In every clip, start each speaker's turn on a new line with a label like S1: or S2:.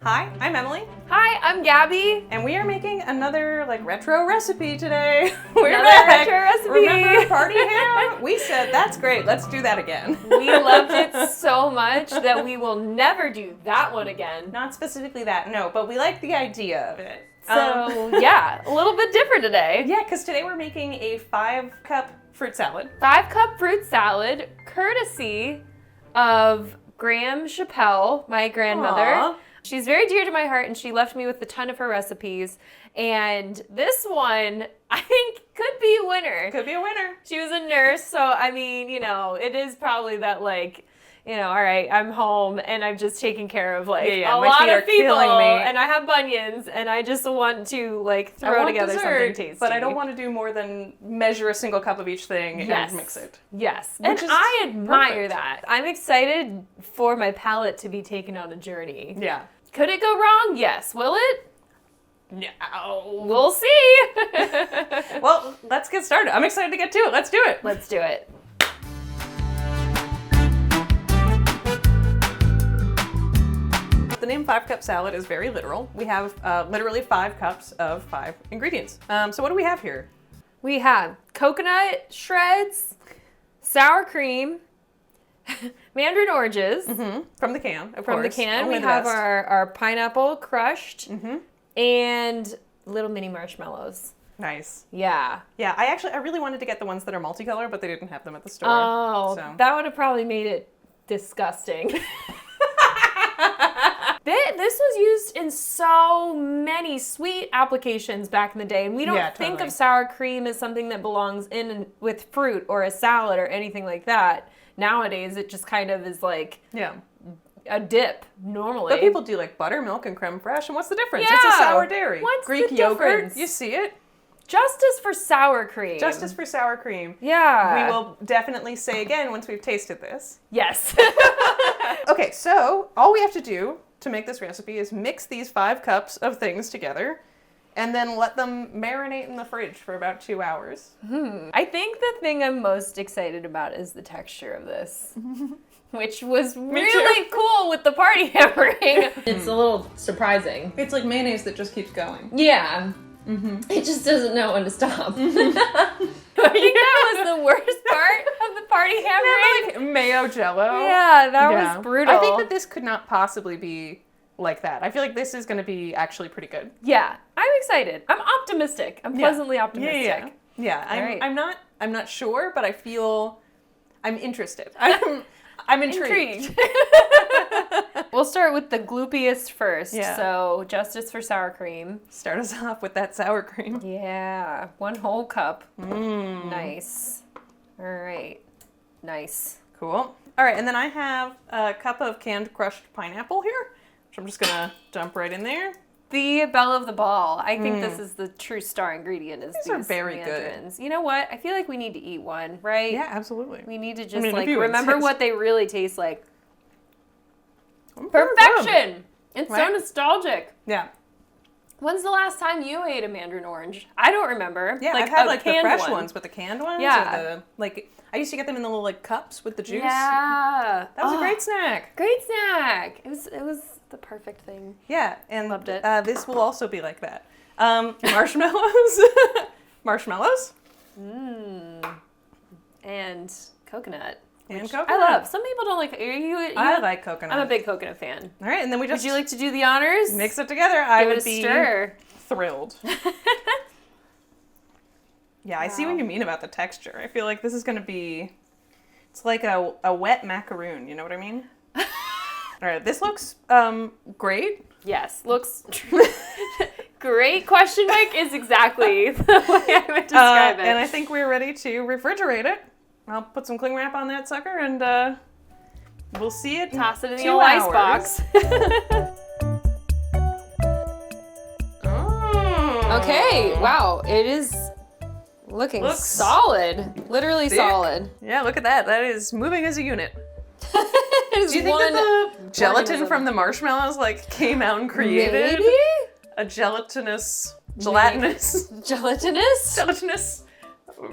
S1: Hi, I'm Emily.
S2: Hi, I'm Gabi.
S1: And we are making another retro recipe today. We're
S2: Another
S1: back.
S2: retro recipe.
S1: Remember party ham? We said, that's great, let's do that again.
S2: We loved it so much that we will never do that one again.
S1: Not specifically that, no, but we like the idea of it.
S2: So, yeah, a little bit different today.
S1: Yeah, because today we're making a 5-cup fruit salad.
S2: 5-cup fruit salad, courtesy of Gram Chappel, my grandmother.
S1: Aww.
S2: She's very dear to my heart, and she left me with a ton of her recipes. And this one, I think, could be a winner.
S1: Could be a winner.
S2: She was a nurse, so, I mean, it is probably that, all right, I'm home, and I'm just taking care of, a lot of people, and I have bunions, and I just want to, throw together something tasty.
S1: But I don't want to do more than measure a single cup of each thing and mix it.
S2: Yes, and I admire that. I'm excited for my palate to be taken on a journey.
S1: Yeah.
S2: Could it go wrong? Yes. Will it?
S1: No.
S2: We'll see.
S1: Well, let's get started. I'm excited to get to it. Let's do it.
S2: Let's do it.
S1: The name 5-cup salad is very literal. We have literally 5 cups of 5 ingredients. So what do we have here?
S2: We have coconut shreds, sour cream, mandarin oranges.
S1: Mm-hmm. From the can, of course.
S2: From the can.
S1: Only
S2: We
S1: the
S2: have
S1: best.
S2: our pineapple crushed,
S1: Mm-hmm.
S2: and little mini marshmallows.
S1: Nice.
S2: Yeah.
S1: Yeah, I really wanted to get the ones that are multicolor, but they didn't have them at the store.
S2: Oh,
S1: so.
S2: that would have probably made it disgusting. This was used in so many sweet applications back in the day, and we don't think of sour cream as something that belongs in with fruit or a salad or anything like that. Nowadays, it just kind of is a dip normally.
S1: But people do buttermilk and creme fraiche, and what's the difference?
S2: Yeah.
S1: It's a sour dairy.
S2: What's
S1: Greek
S2: the
S1: yogurt,
S2: difference?
S1: you see it?
S2: Justice for sour cream.
S1: Justice for sour cream.
S2: Yeah.
S1: We will definitely say again once we've tasted this.
S2: Yes.
S1: Okay, so all we have to do to make this recipe is mix these 5 cups of things together and then let them marinate in the fridge for about 2 hours.
S2: I think the thing I'm most excited about is the texture of this, which was really cool with the party hammering. It's a little surprising.
S1: It's like mayonnaise that just keeps going.
S2: Yeah. Mm-hmm. It just doesn't know when to stop. I think that was the worst part of the party hammering.
S1: Mayo jello.
S2: Yeah, that was brutal.
S1: I think that this could not possibly be like that. I feel like this is going to be actually pretty good.
S2: Yeah, I'm excited. I'm optimistic. I'm pleasantly optimistic.
S1: Yeah. I'm not sure, but I feel I'm interested. I'm intrigued.
S2: We'll start with the gloopiest first.
S1: Yeah.
S2: So, justice for sour cream.
S1: Start us off with that sour cream.
S2: Yeah, 1 whole cup. Nice. All right. Nice.
S1: Cool. All right, and then I have a cup of canned crushed pineapple here, which I'm just gonna dump right in there.
S2: The belle of the ball. I think this is the true star ingredient. These
S1: are very
S2: mandarins. Good. You know what? I feel like we need to eat one, right?
S1: Yeah, absolutely.
S2: We need to just
S1: remember
S2: what they really taste like. Perfection! It's so nostalgic.
S1: Yeah.
S2: When's the last time you ate a mandarin orange? I don't remember.
S1: Yeah, I've had the fresh ones, but the canned ones,
S2: yeah.
S1: I used to get them in the little cups with the juice.
S2: Yeah.
S1: That was a great snack.
S2: Great snack. It was the perfect thing.
S1: Yeah, and
S2: loved it.
S1: This will also be like that. Marshmallows. Marshmallows.
S2: And coconut.
S1: And coconut.
S2: I love. Some people don't like.
S1: I like coconut.
S2: I'm a big coconut fan.
S1: All right, and then we just.
S2: Would you like to do the honors?
S1: Mix it together. I would be
S2: stir.
S1: Thrilled. Yeah, I see what you mean about the texture. I feel like this is going to be. It's like a wet macaroon. You know what I mean? All right, this looks great.
S2: Yes, looks great. Question mark is exactly the way I would describe it.
S1: And I think we're ready to refrigerate it. I'll put some cling wrap on that sucker, and we'll see it.
S2: Toss it in the
S1: 2
S2: old ice
S1: hours.
S2: box. Okay. Wow. It is looking solid. Literally
S1: thick.
S2: Solid.
S1: Yeah, look at that. That is moving as a unit.
S2: Do you
S1: think that the gelatin from the marshmallows came out and created a gelatinous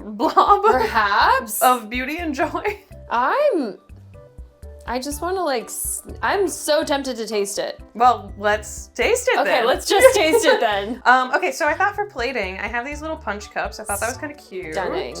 S1: blob
S2: perhaps
S1: of beauty and joy?
S2: I'm I just want to I'm so tempted to taste it.
S1: Well, let's taste it then.
S2: Okay, let's just taste it then.
S1: Okay, so I thought for plating, I have these little punch cups. I thought that was kind of cute.
S2: Stunning.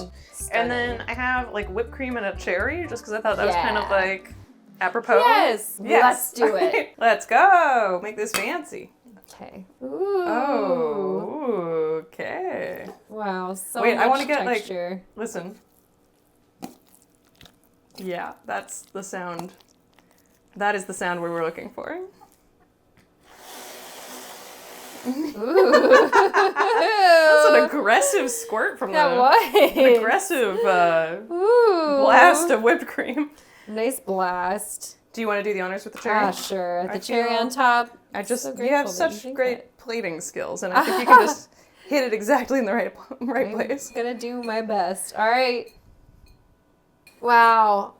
S1: And then I have like whipped cream and a cherry, just because I thought that was kind of like apropos.
S2: Yes. Let's do it.
S1: Let's go. Make this fancy.
S2: Okay.
S1: Ooh. Oh, okay.
S2: Wow, so
S1: Wait,
S2: much
S1: I want to get
S2: texture.
S1: listen. Yeah, that's the sound. That is the sound we were looking for.
S2: Ooh.
S1: That's an aggressive squirt from
S2: That
S1: the
S2: was.
S1: an aggressive
S2: Ooh.
S1: blast of whipped cream.
S2: Nice blast.
S1: Do you want to do the honors with the cherry?
S2: Sure. The cherry on top.
S1: You have such great plating skills, and I think you can just hit it exactly in the right place.
S2: I'm gonna do my best. All right. Wow.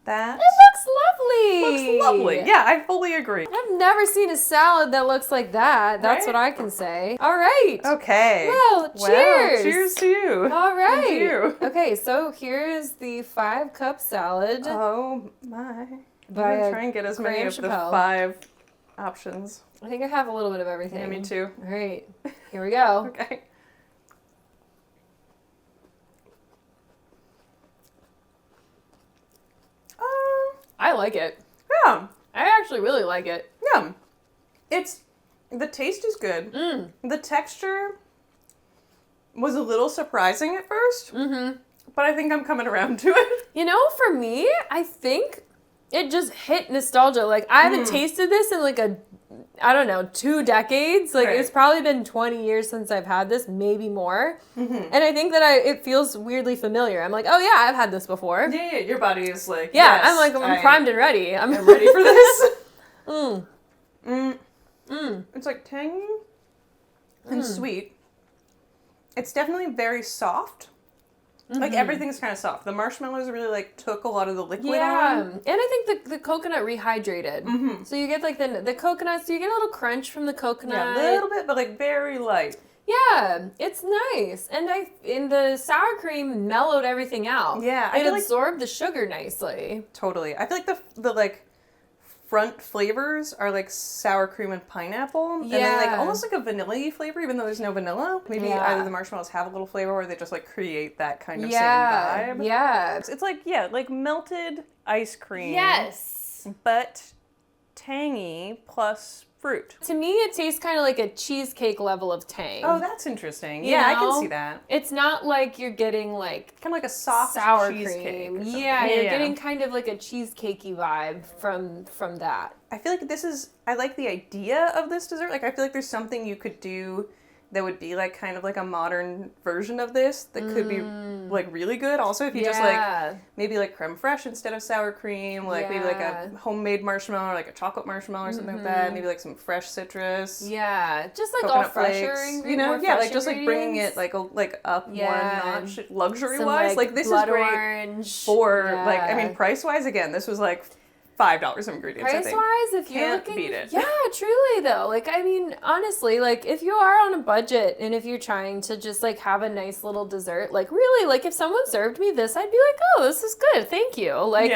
S1: That
S2: It looks lovely.
S1: looks lovely. Yeah, I fully agree.
S2: I've never seen a salad that looks like that. That's
S1: Right?
S2: what I can say. All right.
S1: Okay.
S2: Well, cheers.
S1: Cheers to you.
S2: All right.
S1: Thank you.
S2: Okay, so here's the 5-cup salad.
S1: Oh my. I'm
S2: By
S1: gonna try and get as many
S2: Gram
S1: of the
S2: Chappel.
S1: 5 options.
S2: I think I have a little bit of everything.
S1: Yeah, me too.
S2: All right. Here we go.
S1: Okay.
S2: I like it.
S1: Yeah.
S2: I actually really like it.
S1: Yeah. The taste is good. The texture was a little surprising at first.
S2: Mm-hmm.
S1: But I think I'm coming around to it.
S2: You know, for me, I think it just hit nostalgia. Like, I haven't tasted this in like 2 decades. Like,
S1: Right.
S2: it's probably been 20 years since I've had this, maybe more. And I think that it feels weirdly familiar. I'm like, oh yeah, I've had this before.
S1: Yeah, your body is like,
S2: Yeah,
S1: yes,
S2: I'm like, I'm primed and ready.
S1: I'm ready for this. It's like tangy and sweet. It's definitely very soft. Like everything's kind of soft. The marshmallows really like took a lot of the liquid
S2: Yeah,
S1: on.
S2: and I think the coconut rehydrated. So you get like the coconut, so you get a little crunch from the coconut.
S1: Yeah, a little bit, but like very light.
S2: Yeah, it's nice. And the sour cream mellowed everything out.
S1: Yeah, I
S2: it
S1: feel like-
S2: absorbed the sugar nicely.
S1: Totally. I feel like the like front flavors are like sour cream and pineapple. And then like
S2: Yeah.
S1: almost like a vanilla-y flavor, even though there's no vanilla. Maybe
S2: Yeah.
S1: either the marshmallows have a little flavor or they just like create that kind of
S2: Yeah,
S1: same vibe.
S2: yeah.
S1: It's like, like melted ice cream.
S2: Yes.
S1: But tangy plus fruit.
S2: To me, it tastes kind of like a cheesecake level of tang.
S1: Oh, that's interesting.
S2: You
S1: Yeah, I
S2: know?
S1: can see that.
S2: It's not like you're getting like
S1: Kind of like a soft
S2: sour
S1: cheesecake.
S2: cream.
S1: or something.
S2: Yeah, you're getting kind of like a cheesecakey vibe from that.
S1: I feel like I like the idea of this dessert. Like, I feel like there's something you could do that would be like kind of like a modern version of this that could be like really good. Also, if you just like maybe like creme fraiche instead of sour cream, like maybe like a homemade marshmallow or like a chocolate marshmallow or something like that. Maybe like some fresh citrus.
S2: Yeah, just like
S1: Coconut
S2: all fresher
S1: flakes,
S2: ingredients.
S1: like just like bringing it like up one notch luxury wise. Like this is
S2: blood
S1: great
S2: orange.
S1: for like, I mean, price wise, again, this was like $5 of ingredients.
S2: Price wise, if you're
S1: Can't
S2: looking,
S1: beat it.
S2: yeah, truly though. Like, I mean, honestly, like if you are on a budget and if you're trying to just like have a nice little dessert, like really, like if someone served me this, I'd be like, oh, this is good, thank you. Like,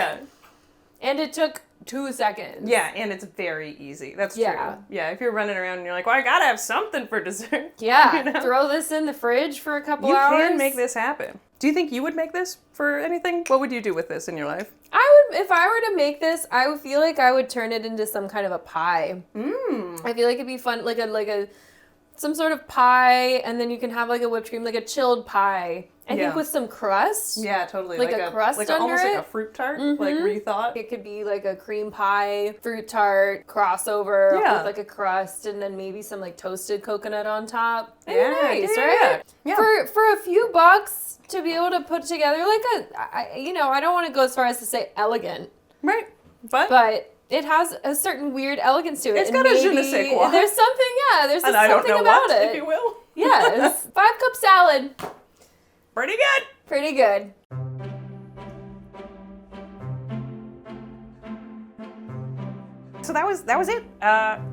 S2: and it took 2 seconds.
S1: Yeah, and it's very easy. That's
S2: Yeah.
S1: true. Yeah, if you're running around and you're like, well, I gotta have something for dessert.
S2: Yeah,
S1: You know?
S2: throw this in the fridge for a couple
S1: You
S2: hours.
S1: can make this happen. Do you think you would make this for anything? What would you do with this in your life?
S2: I would, if I were to make this, I would feel like I would turn it into some kind of a pie. I feel like it'd be fun, like a some sort of pie, and then you can have like a whipped cream, like a chilled pie. I think with some crust.
S1: Yeah, totally.
S2: Like a crust
S1: like
S2: under
S1: almost
S2: it?
S1: like a fruit tart, like rethought.
S2: It could be like a cream pie, fruit tart, crossover with like a crust, and then maybe some like toasted coconut on top. Nice, right?
S1: Yeah.
S2: For a few bucks to be able to put together like I don't want to go as far as to say elegant,
S1: Right. But
S2: it has a certain weird elegance to it.
S1: it's
S2: and
S1: got a je ne
S2: maybe
S1: sais quoi.
S2: There's something, there's
S1: and
S2: just
S1: I don't
S2: something
S1: know
S2: about
S1: what,
S2: it.
S1: if you will.
S2: Yes, 5-cup salad,
S1: Pretty good.
S2: pretty good.
S1: So that was it.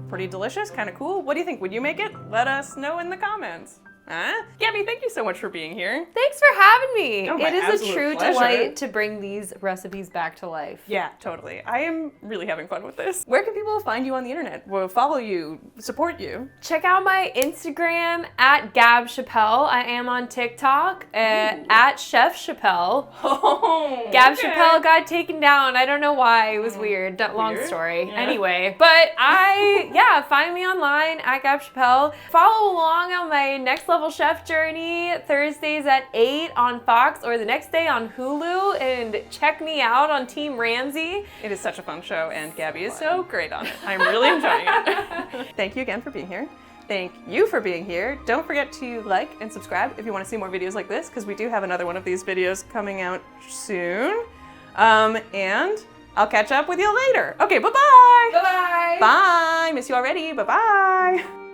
S1: Pretty delicious, kind of cool. What do you think? Would you make it? Let us know in the comments. Gabby, thank you so much for being here.
S2: Thanks for having me.
S1: Oh,
S2: it is a true
S1: pleasure.
S2: delight to bring these recipes back to life.
S1: Yeah, totally. I am really having fun with this. Where can people find you on the internet? Will follow you, support you?
S2: Check out my Instagram at Gab Chappel. I am on TikTok at Chef Chappel.
S1: Oh,
S2: Gab Chappel got taken down. I don't know why. It was weird. Long story. Yeah. Anyway, but find me online at Gab Chappel. Follow along on my Next Level Chef journey Thursdays at 8 on Fox or the next day on Hulu, and check me out on Team Ramsay.
S1: It is such a fun show, and Gabby is so great on it. I'm really enjoying it. Thank you again for being here. Thank you for being here. Don't forget to like and subscribe if you want to see more videos like this, because we do have another one of these videos coming out soon. And I'll catch up with you later. Okay, bye-bye.
S2: Bye-bye.
S1: Bye. Miss you already. Bye-bye.